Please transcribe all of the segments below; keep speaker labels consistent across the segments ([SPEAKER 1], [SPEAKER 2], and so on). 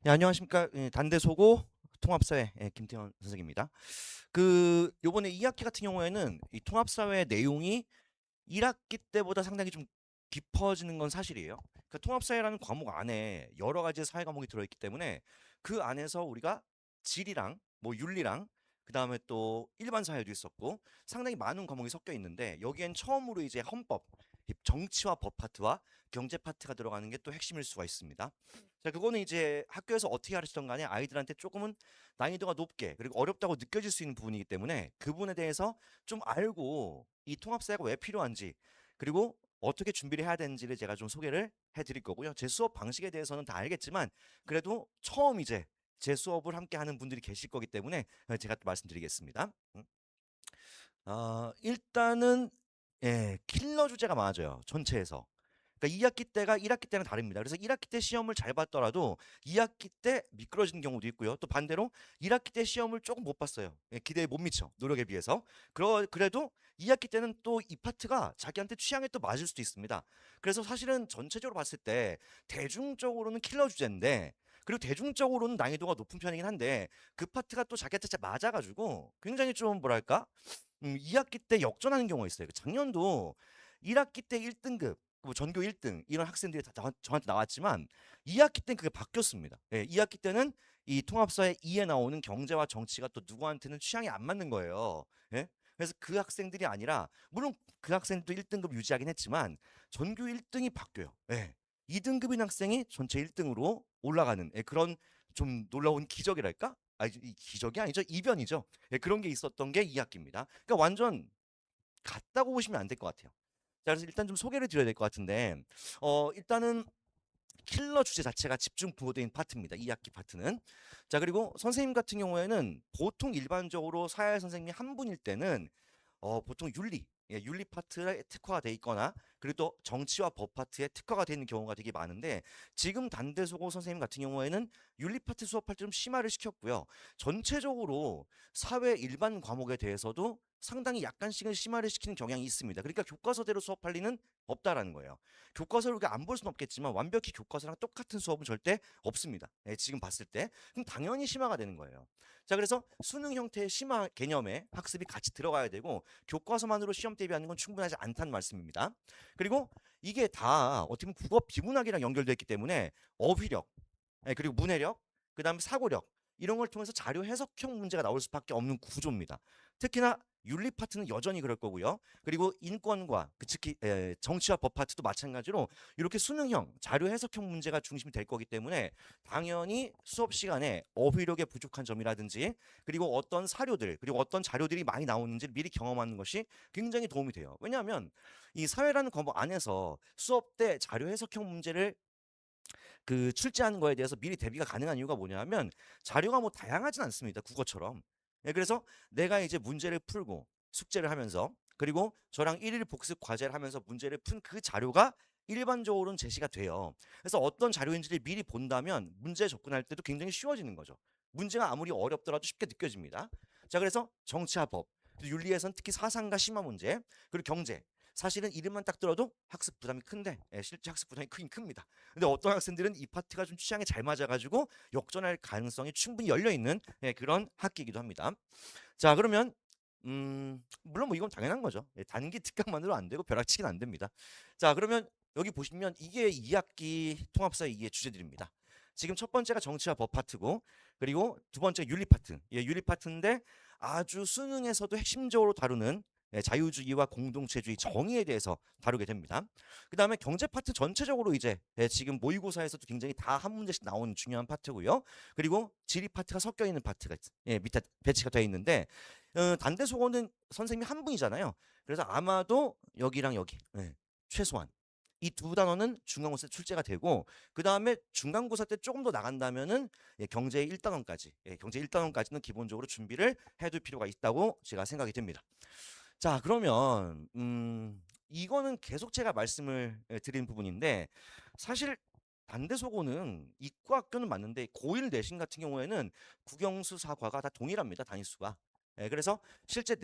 [SPEAKER 1] 네, 안녕하십니까. 단대소고 통합사회 김태현 선생입니다. 요번에 2학기 같은 경우에는 이 통합사회 내용이 1학기 때보다 상당히 좀 깊어지는 건 사실이에요. 그 통합사회라는 과목 안에 여러 가지 사회 과목이 들어있기 때문에 그 안에서 우리가 질이랑 뭐 윤리랑 그다음에 또 일반 사회도 있었고 상당히 많은 과목이 섞여 있는데 여기엔 처음으로 이제 헌법, 이 정치와 법 파트와 경제 파트가 들어가는 게 또 핵심일 수가 있습니다. 자, 그거는 이제 학교에서 어떻게 가르치던 간에 아이들한테 조금은 난이도가 높게 그리고 어렵다고 느껴질 수 있는 부분이기 때문에 그 부분에 대해서 좀 알고 이 통합사회가 왜 필요한지 그리고 어떻게 준비를 해야 되는지를 제가 좀 소개를 해드릴 거고요. 제 수업 방식에 대해서는 다 알겠지만 그래도 처음 이제 제 수업을 함께 하는 분들이 계실 거기 때문에 제가 또 말씀드리겠습니다. 일단은 킬러 주제가 많아져요. 전체에서. 그러니까 2학기 때가 1학기 때는 다릅니다. 그래서 1학기 때 시험을 잘 봤더라도 2학기 때 미끄러지는 경우도 있고요. 또 반대로 1학기 때 시험을 조금 못 봤어요. 기대에 못 미쳐. 노력에 비해서. 그래도 2학기 때는 또 이 파트가 자기한테 취향에 또 맞을 수도 있습니다. 그래서 사실은 전체적으로 봤을 때 대중적으로는 킬러 주제인데 그리고 대중적으로는 난이도가 높은 편이긴 한데 그 파트가 또 자기한테 진짜 맞아가지고 굉장히 좀 뭐랄까 2학기 때 역전하는 경우가 있어요. 작년도 1학기 때 1등급, 뭐 전교 1등 이런 학생들이 다 저한테 나왔지만 2학기 때는 그게 바뀌었습니다. 2학기 때는 이 통합사의 2에 나오는 경제와 정치가 또 누구한테는 취향이 안 맞는 거예요. 예? 그래서 그 학생들이 아니라 물론 그 학생도 1등급 유지하긴 했지만 전교 1등이 바뀌어요. 2등급인 학생이 전체 1등으로 올라가는 그런 좀 놀라운 기적이랄까? 이 기적이 아니죠. 이변이죠. 그런 게 있었던 게 2학기입니다. 그러니까 완전 같다고 보시면 안 될 것 같아요. 자, 그래서 일단 좀 소개를 드려야 될 것 같은데, 일단은 킬러 주제 자체가 집중 부호된 파트입니다. 2학기 파트는. 자, 그리고 선생님 같은 경우에는 보통 일반적으로 사회 선생님이 한 분일 때는 보통 윤리 파트에 특화가 돼 있거나 그리고 또 정치와 법 파트에 특화가 되는 경우가 되게 많은데 지금 단대소고 선생님 같은 경우에는 윤리 파트 수업할 때 좀 심화를 시켰고요. 전체적으로 사회 일반 과목에 대해서도 상당히 약간씩은 심화를 시키는 경향이 있습니다. 그러니까 교과서대로 수업할 리는 없다라는 거예요. 교과서를 우리가 안 볼 수는 없겠지만 완벽히 교과서랑 똑같은 수업은 절대 없습니다. 지금 봤을 때. 그럼 당연히 심화가 되는 거예요. 자, 그래서 수능 형태의 심화 개념에 학습이 같이 들어가야 되고 교과서만으로 시험 대비하는 건 충분하지 않다는 말씀입니다. 그리고 이게 다 어떻게 보면 국어 비문학이랑 연결되어 있기 때문에 어휘력, 그리고 문해력, 그다음에 사고력 이런 걸 통해서 자료 해석형 문제가 나올 수밖에 없는 구조입니다. 특히나 윤리 파트는 여전히 그럴 거고요. 그리고 인권과 특히 정치와 법 파트도 마찬가지로 이렇게 수능형 자료 해석형 문제가 중심이 될 거기 때문에 당연히 수업 시간에 어휘력의 부족한 점이라든지 그리고 어떤 사료들 그리고 어떤 자료들이 많이 나오는지 미리 경험하는 것이 굉장히 도움이 돼요. 왜냐하면 이 사회라는 과목 안에서 수업 때 자료 해석형 문제를 출제하는 거에 대해서 미리 대비가 가능한 이유가 뭐냐면 자료가 뭐 다양하진 않습니다. 국어처럼. 그래서 내가 이제 문제를 풀고 숙제를 하면서 그리고 저랑 일일 복습 과제를 하면서 문제를 푼 그 자료가 일반적으로는 제시가 돼요. 그래서 어떤 자료인지를 미리 본다면 문제에 접근할 때도 굉장히 쉬워지는 거죠. 문제가 아무리 어렵더라도 쉽게 느껴집니다. 자, 그래서 정치와 법, 윤리에서는 특히 사상과 심화 문제, 그리고 경제. 사실은 이름만 딱 들어도 학습 부담이 큰데 실제 학습 부담이 크긴 큽니다. 근데 어떤 학생들은 이 파트가 좀 취향에 잘 맞아가지고 역전할 가능성이 충분히 열려 있는 그런 학기이기도 합니다. 자, 그러면 물론 뭐 이건 당연한 거죠. 단기 특강만으로 안 되고 벼락치기는 안 됩니다. 자, 그러면 여기 보시면 이게 2학기 통합사 2의 주제들입니다. 지금 첫 번째가 정치와 법 파트고 그리고 두 번째가 윤리 파트. 윤리 파트인데 아주 수능에서도 핵심적으로 다루는 자유주의와 공동체주의 정의에 대해서 다루게 됩니다. 그 다음에 경제 파트 전체적으로 이제 지금 모의고사에서도 굉장히 다 한 문제씩 나오는 중요한 파트고요. 그리고 지리 파트가 섞여 있는 파트가 밑에 배치가 되어 있는데 단대소고는 선생님이 한 분이잖아요. 그래서 아마도 여기랑 여기 최소한 이 두 단원은 중간고사 출제가 되고 그 다음에 중간고사 때 조금 더 나간다면은 경제 1단원까지 경제 1단원까지는 기본적으로 준비를 해둘 필요가 있다고 제가 생각이 됩니다. 자, 그러면 이거는 계속 제가 말씀을 드린 부분인데 사실 반대소고는 이과학교는 맞는데 고1 내신 같은 경우에는 국영수 사과가 다 동일합니다. 단위수가. 그래서 실제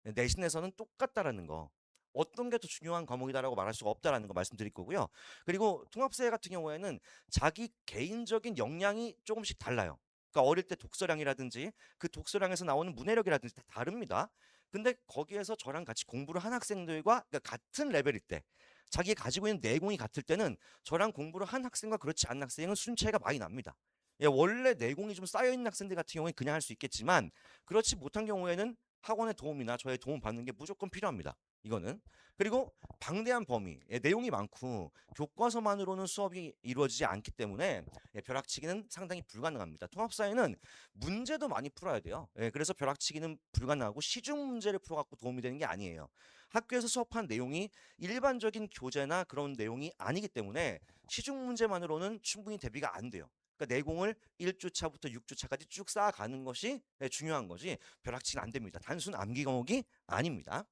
[SPEAKER 1] 내신에서는 똑같다라는 거. 어떤 게 더 중요한 과목이다라고 말할 수가 없다라는 거 말씀드릴 거고요. 그리고 통합사회 같은 경우에는 자기 개인적인 역량이 조금씩 달라요. 그러니까 어릴 때 독서량이라든지 그 독서량에서 나오는 문해력이라든지 다 다릅니다. 근데 거기에서 저랑 같이 공부를 한 학생들과 그러니까 같은 레벨일 때 자기가 가지고 있는 내공이 같을 때는 저랑 공부를 한 학생과 그렇지 않은 학생은 수준 차이가 많이 납니다. 예, 원래 내공이 좀 쌓여 있는 학생들 같은 경우에 그냥 할 수 있겠지만 그렇지 못한 경우에는 학원의 도움이나 저의 도움 받는 게 무조건 필요합니다. 이거는. 그리고 방대한 범위, 예, 내용이 많고 교과서만으로는 수업이 이루어지지 않기 때문에 예, 벼락치기는 상당히 불가능합니다. 통합사회는 문제도 많이 풀어야 돼요. 예, 그래서 벼락치기는 불가능하고 시중 문제를 풀어갖고 도움이 되는 게 아니에요. 학교에서 수업한 내용이 일반적인 교재나 그런 내용이 아니기 때문에 시중 문제만으로는 충분히 대비가 안 돼요. 그러니까 내공을 1주차부터 6주차까지 쭉 쌓아가는 것이 예, 중요한 거지 벼락치기는 안 됩니다. 단순 암기 과목이 아닙니다.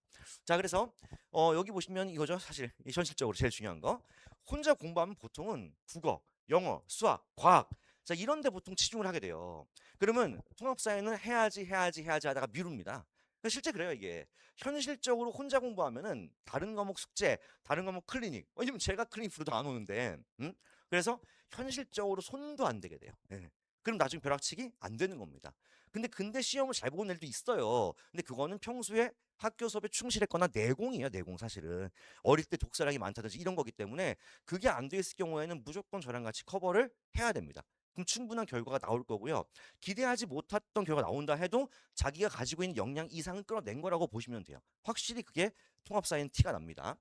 [SPEAKER 1] 자, 그래서 여기 보시면 이거죠. 사실 현실적으로 제일 중요한 거. 혼자 공부하면 보통은 국어, 영어, 수학, 과학 자 이런 데 보통 치중을 하게 돼요. 그러면 통합사회는 해야지 하다가 미룹니다. 그러니까 실제 그래요 이게. 현실적으로 혼자 공부하면은 다른 과목 숙제, 다른 과목 클리닉 왜냐면 제가 클리닉 부르도 안 오는데 그래서 현실적으로 손도 안 대게 돼요. 예. 그럼 나중에 벼락치기 안 되는 겁니다. 근데 시험을 잘 보는 애들도 있어요. 근데 그거는 평소에 학교 수업에 충실했거나 내공이에요, 내공 사실은. 어릴 때 독서량이 많다든지 이런 거기 때문에 그게 안 돼 있을 경우에는 무조건 저랑 같이 커버를 해야 됩니다. 그럼 충분한 결과가 나올 거고요. 기대하지 못했던 결과가 나온다 해도 자기가 가지고 있는 역량 이상은 끌어낸 거라고 보시면 돼요. 확실히 그게 통합사회는 티가 납니다.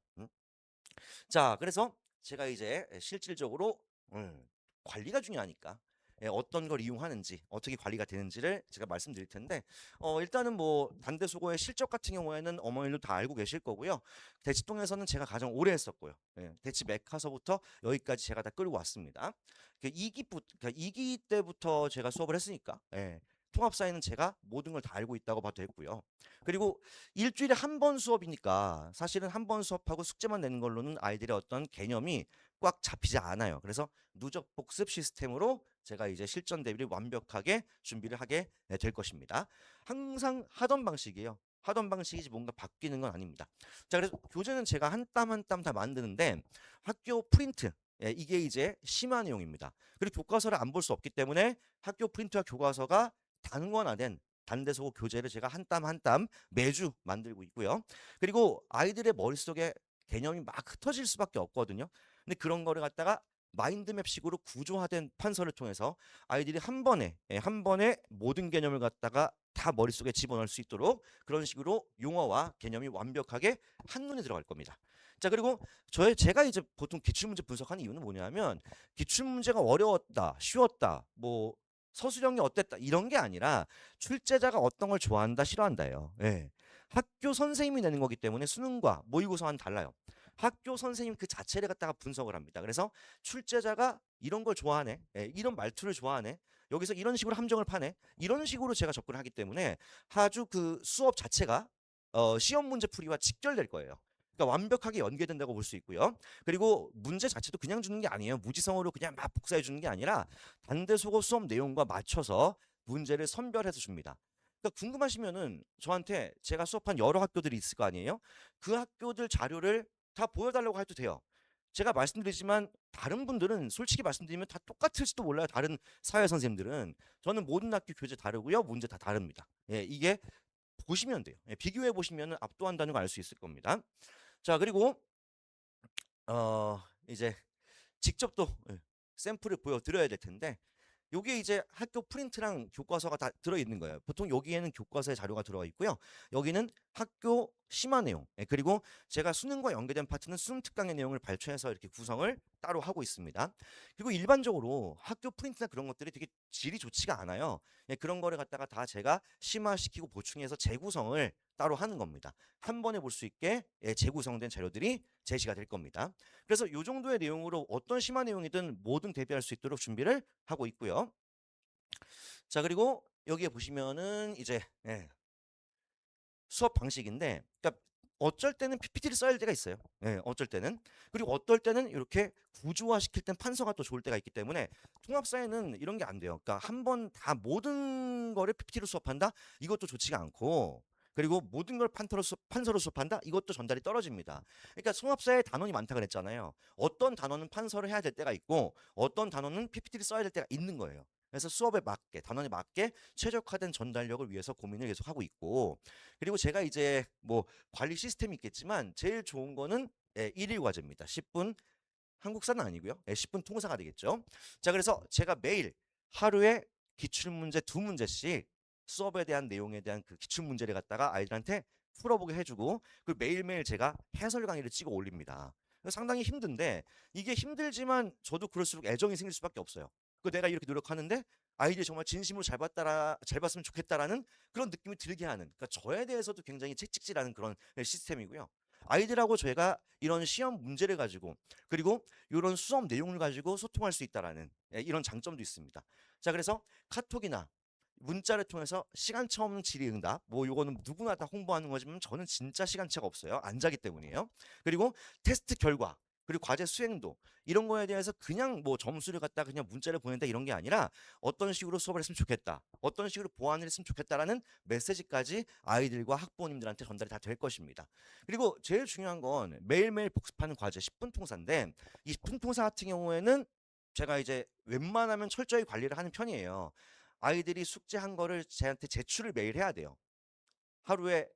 [SPEAKER 1] 자, 그래서 제가 이제 실질적으로 관리가 중요하니까 어떤 걸 이용하는지 어떻게 관리가 되는지를 제가 말씀드릴 텐데 일단은 뭐 단대수고의 실적 같은 경우에는 어머니도 다 알고 계실 거고요. 대치동에서는 제가 가장 오래 했었고요. 예, 대치 메카서부터 여기까지 제가 다 끌고 왔습니다. 2기 때부터 제가 수업을 했으니까 예, 통합사회는 제가 모든 걸 다 알고 있다고 봐도 되고요. 그리고 일주일에 한 번 수업이니까 사실은 한 번 수업하고 숙제만 내는 걸로는 아이들의 어떤 개념이 꽉 잡히지 않아요. 그래서 누적 복습 시스템으로 제가 이제 실전 대비를 완벽하게 준비를 하게 될 것입니다. 항상 하던 방식이에요. 하던 방식이지 뭔가 바뀌는 건 아닙니다. 자, 그래서 교재는 제가 한 땀 한 땀 다 만드는데 학교 프린트 예, 이게 이제 심화 내용입니다. 그리고 교과서를 안 볼 수 없기 때문에 학교 프린트와 교과서가 단권화된 단대소고 교재를 제가 한 땀 한 땀 매주 만들고 있고요. 그리고 아이들의 머릿속에 개념이 막 흩어질 수밖에 없거든요. 근데 그런 거를 갖다가 마인드맵식으로 구조화된 판서를 통해서 아이들이 한 번에 모든 개념을 갖다가 다 머릿속에 집어넣을 수 있도록 그런 식으로 용어와 개념이 완벽하게 한눈에 들어갈 겁니다. 자, 그리고 제가 이제 보통 기출문제 분석하는 이유는 뭐냐면 기출문제가 어려웠다, 쉬웠다, 뭐 서술형이 어땠다 이런 게 아니라 출제자가 어떤 걸 좋아한다, 싫어한다예요. 예. 학교 선생님이 내는 거기 때문에 수능과 모의고사와는 달라요. 학교 선생님 그 자체를 갖다가 분석을 합니다. 그래서 출제자가 이런 걸 좋아하네, 예, 이런 말투를 좋아하네, 여기서 이런 식으로 함정을 파네, 이런 식으로 제가 접근을 하기 때문에 아주 그 수업 자체가 시험 문제 풀이와 직결될 거예요. 그러니까 완벽하게 연계된다고 볼 수 있고요. 그리고 문제 자체도 그냥 주는 게 아니에요. 무지성으로 그냥 막 복사해 주는 게 아니라 단대속어 수업 내용과 맞춰서 문제를 선별해서 줍니다. 그러니까 궁금하시면은 저한테 제가 수업한 여러 학교들이 있을 거 아니에요? 그 학교들 자료를 다 보여달라고 해도 돼요. 제가 말씀드리지만 다른 분들은 솔직히 말씀드리면 다 똑같을지도 몰라요. 다른 사회 선생님들은. 저는 모든 학교 교재 다르고요. 문제 다 다릅니다. 예, 이게 보시면 돼요. 예, 비교해 보시면 압도한다는 걸 알 수 있을 겁니다. 자, 그리고 이제 직접 또 예, 샘플을 보여드려야 될 텐데 요게 이제 학교 프린트랑 교과서가 다 들어있는 거예요. 보통 여기에는 교과서의 자료가 들어가 있고요. 여기는 학교 심화 내용 그리고 제가 수능과 연계된 파트는 수능 특강의 내용을 발췌해서 이렇게 구성을 따로 하고 있습니다. 그리고 일반적으로 학교 프린트나 그런 것들이 되게 질이 좋지가 않아요. 예, 그런 거를 갖다가 다 제가 심화시키고 보충해서 재구성을 따로 하는 겁니다. 한 번에 볼 수 있게 예, 재구성된 자료들이 제시가 될 겁니다. 그래서 이 정도의 내용으로 어떤 심화 내용이든 뭐든 대비할 수 있도록 준비를 하고 있고요. 자, 그리고 여기에 보시면은 이제 예, 수업 방식인데 그러니까 어쩔 때는 PPT를 써야 할 때가 있어요. 예, 어쩔 때는. 그리고 어떨 때는 이렇게 구조화시킬 땐 판서가 또 좋을 때가 있기 때문에 통합사회는 이런 게 안 돼요. 그러니까 한 번 다 모든 거를 PPT로 수업한다? 이것도 좋지가 않고 그리고 모든 걸 판서로 수업한다? 이것도 전달이 떨어집니다. 그러니까 송합사에 단원이 많다 그랬잖아요. 어떤 단원은 판서를 해야 될 때가 있고 어떤 단원은 PPT를 써야 될 때가 있는 거예요. 그래서 수업에 맞게 단원에 맞게 최적화된 전달력을 위해서 고민을 계속 하고 있고, 그리고 제가 이제 뭐 관리 시스템이 있겠지만 제일 좋은 거는 일일 과제입니다. 10분 한국사는 아니고요. 10분 통사가 되겠죠. 자, 그래서 제가 매일 하루에 기출문제 2문제씩 수업에 대한 내용에 대한 그 기출문제를 갖다가 아이들한테 풀어보게 해주고, 그리고 매일매일 제가 해설 강의를 찍어 올립니다. 상당히 힘든데, 이게 힘들지만 저도 그럴수록 애정이 생길 수밖에 없어요. 그 내가 이렇게 노력하는데 아이들이 정말 진심으로 잘 봤으면 좋겠다라는 그런 느낌이 들게 하는, 그러니까 저에 대해서도 굉장히 채찍질하는 그런 시스템이고요. 아이들하고 제가 이런 시험 문제를 가지고, 그리고 이런 수업 내용을 가지고 소통할 수 있다라는 이런 장점도 있습니다. 자, 그래서 카톡이나 문자를 통해서 시간차 없는 질의응답, 뭐 요거는 누구나 다 홍보하는 거지만 저는 진짜 시간차가 없어요. 안 자기 때문이에요. 그리고 테스트 결과, 그리고 과제 수행도, 이런 거에 대해서 그냥 뭐 점수를 갖다 그냥 문자를 보낸다 이런 게 아니라 어떤 식으로 수업을 했으면 좋겠다, 어떤 식으로 보완을 했으면 좋겠다라는 메시지까지 아이들과 학부모님들한테 전달이 다 될 것입니다. 그리고 제일 중요한 건 매일매일 복습하는 과제 10분 통사인데, 이 10분 통사 같은 경우에는 제가 이제 웬만하면 철저히 관리를 하는 편이에요. 아이들이 숙제한 거를 제한테 제출을 매일 해야 돼요. 하루에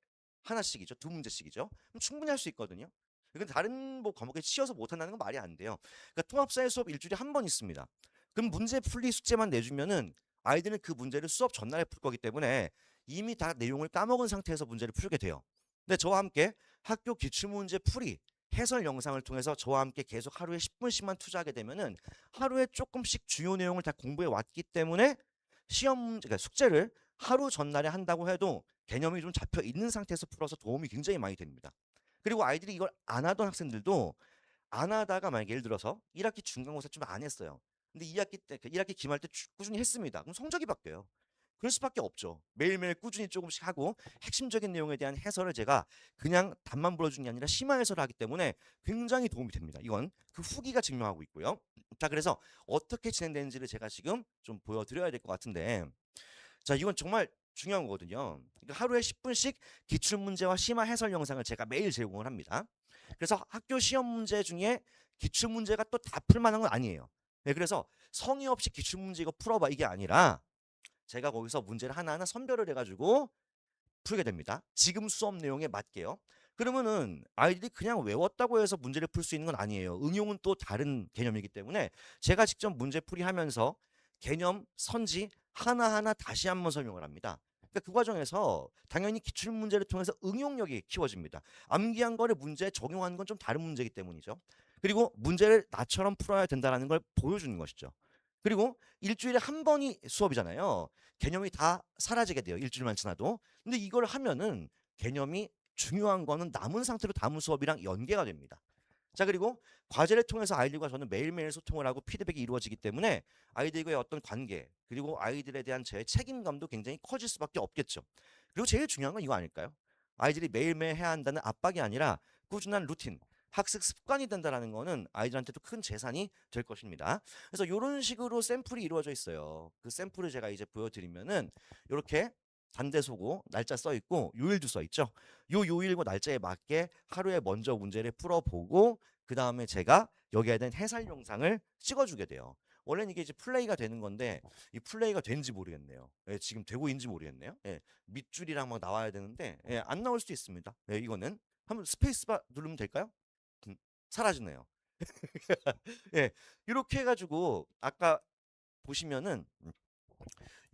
[SPEAKER 1] 하나씩이죠. 2문제씩이죠. 그럼 충분히 할 수 있거든요. 이건 다른 뭐 과목에 치여서 못한다는 건 말이 안 돼요. 그러니까 통합사회 수업 일주일에 한 번 있습니다. 그럼 문제 풀이 숙제만 내주면은 아이들은 그 문제를 수업 전날에 풀 거기 때문에 이미 다 내용을 까먹은 상태에서 문제를 풀게 돼요. 근데 저와 함께 학교 기출문제 풀이 해설 영상을 통해서 저와 함께 계속 하루에 10분씩만 투자하게 되면은 하루에 조금씩 주요 내용을 다 공부해 왔기 때문에 시험 문제, 그러니까 숙제를 하루 전날에 한다고 해도 개념이 좀 잡혀 있는 상태에서 풀어서 도움이 굉장히 많이 됩니다. 그리고 아이들이 이걸 안 하던 학생들도 안 하다가 만약에 예를 들어서 1학기 중간고사 좀 안 했어요. 근데 2학기 때, 1학기 기말 때 꾸준히 했습니다. 그럼 성적이 바뀌어요. 그럴 수밖에 없죠. 매일매일 꾸준히 조금씩 하고 핵심적인 내용에 대한 해설을 제가 그냥 답만 불어주는 게 아니라 심화 해설을 하기 때문에 굉장히 도움이 됩니다. 이건 그 후기가 증명하고 있고요. 자, 그래서 어떻게 진행되는지를 제가 지금 좀 보여드려야 될 것 같은데, 자, 이건 정말 중요한 거거든요. 그러니까 하루에 10분씩 기출문제와 심화 해설 영상을 제가 매일 제공을 합니다. 그래서 학교 시험 문제 중에 기출문제가 또 다 풀만한 건 아니에요. 네, 그래서 성의 없이 기출문제 이거 풀어봐 이게 아니라 제가 거기서 문제를 하나하나 선별을 해가지고 풀게 됩니다. 지금 수업 내용에 맞게요. 그러면은 아이들이 그냥 외웠다고 해서 문제를 풀 수 있는 건 아니에요. 응용은 또 다른 개념이기 때문에 제가 직접 문제풀이 하면서 개념, 선지 하나하나 다시 한번 설명을 합니다. 그러니까 그 과정에서 당연히 기출문제를 통해서 응용력이 키워집니다. 암기한 거를 문제에 적용하는 건 좀 다른 문제이기 때문이죠. 그리고 문제를 나처럼 풀어야 된다는 걸 보여주는 것이죠. 그리고 일주일에 한 번이 수업이잖아요. 개념이 다 사라지게 돼요. 일주일만 지나도. 근데 이걸 하면은 개념이 중요한 거는 남은 상태로 다음 수업이랑 연계가 됩니다. 자, 그리고 과제를 통해서 아이들과 저는 매일매일 소통을 하고 피드백이 이루어지기 때문에 아이들과의 어떤 관계, 그리고 아이들에 대한 제 책임감도 굉장히 커질 수밖에 없겠죠. 그리고 제일 중요한 건 이거 아닐까요? 아이들이 매일매일 해야 한다는 압박이 아니라 꾸준한 루틴, 학습 습관이 된다는 거는 아이들한테도 큰 재산이 될 것입니다. 그래서 이런 식으로 샘플이 이루어져 있어요. 그 샘플을 제가 이제 보여드리면은 이렇게 단대소고 날짜 써 있고 요일도 써 있죠. 요 요일과 날짜에 맞게 하루에 먼저 문제를 풀어보고 그 다음에 제가 여기에 대한 해설 영상을 찍어주게 돼요. 원래는 이게 이제 플레이가 되는 건데 이 플레이가 되는지 모르겠네요. 예, 지금 되고 있는지 모르겠네요. 예, 밑줄이랑 막 나와야 되는데 안 나올 수도 있습니다. 이거는 한번 스페이스바 누르면 될까요? 음, 사라지네요. 예, 이렇게 해가지고 아까 보시면은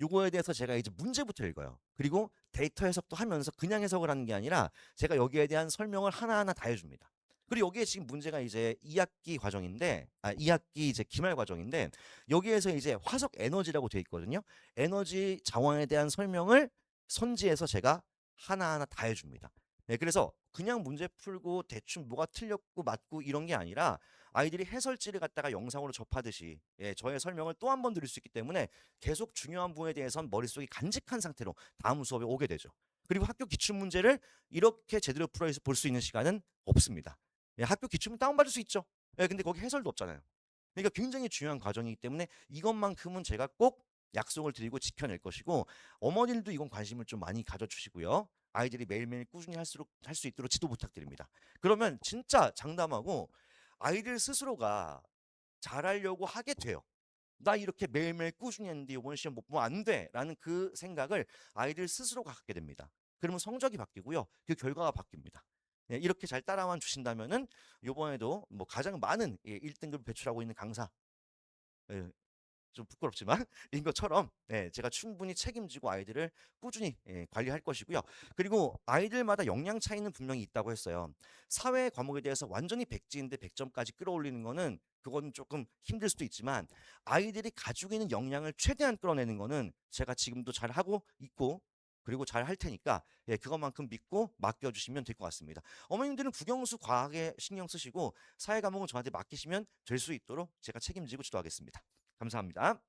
[SPEAKER 1] 요거에 대해서 제가 이제 문제부터 읽어요. 그리고 데이터 해석도 하면서 그냥 해석을 하는 게 아니라 제가 여기에 대한 설명을 하나하나 다 해줍니다. 그리고 여기에 지금 문제가 이제 2학기 과정인데, 2학기 이제 기말 과정인데, 여기에서 이제 화석 에너지라고 되어 있거든요. 에너지 자원에 대한 설명을 선지해서 제가 하나하나 다 해줍니다. 네, 그래서 그냥 문제 풀고 대충 뭐가 틀렸고 맞고 이런 게 아니라 아이들이 해설지를 갖다가 영상으로 접하듯이 저의 설명을 또 한 번 들을 수 있기 때문에 계속 중요한 부분에 대해서는 머릿속이 간직한 상태로 다음 수업에 오게 되죠. 그리고 학교 기출문제를 이렇게 제대로 풀어 볼 수 있는 시간은 없습니다. 학교 기출문 다운받을 수 있죠. 근데 거기 해설도 없잖아요. 그러니까 굉장히 중요한 과정이기 때문에 이것만큼은 제가 꼭 약속을 드리고 지켜낼 것이고, 어머님들도 이건 관심을 좀 많이 가져주시고요. 아이들이 매일매일 꾸준히 할 수 있도록 지도 부탁드립니다. 그러면 진짜 장담하고 아이들 스스로가 잘하려고 하게 돼요. 나 이렇게 매일매일 꾸준히 했는데 이번 시험 못 보면 안 돼라는 그 생각을 아이들 스스로가 갖게 됩니다. 그러면 성적이 바뀌고요. 그 결과가 바뀝니다. 예, 이렇게 잘 따라만 주신다면은 이번에도 뭐 가장 많은 1등급을 배출하고 있는 강사, 예, 좀 부끄럽지만 인 것처럼 제가 충분히 책임지고 아이들을 꾸준히 관리할 것이고요. 그리고 아이들마다 역량 차이는 분명히 있다고 했어요. 사회 과목에 대해서 완전히 백지인데 100점까지 끌어올리는 거는 그건 조금 힘들 수도 있지만 아이들이 가지고 있는 역량을 최대한 끌어내는 거는 제가 지금도 잘 하고 있고 그리고 잘 할 테니까 그것만큼 믿고 맡겨주시면 될 것 같습니다. 어머님들은 국영수 과학에 신경 쓰시고 사회 과목은 저한테 맡기시면 될 수 있도록 제가 책임지고 지도하겠습니다. 감사합니다.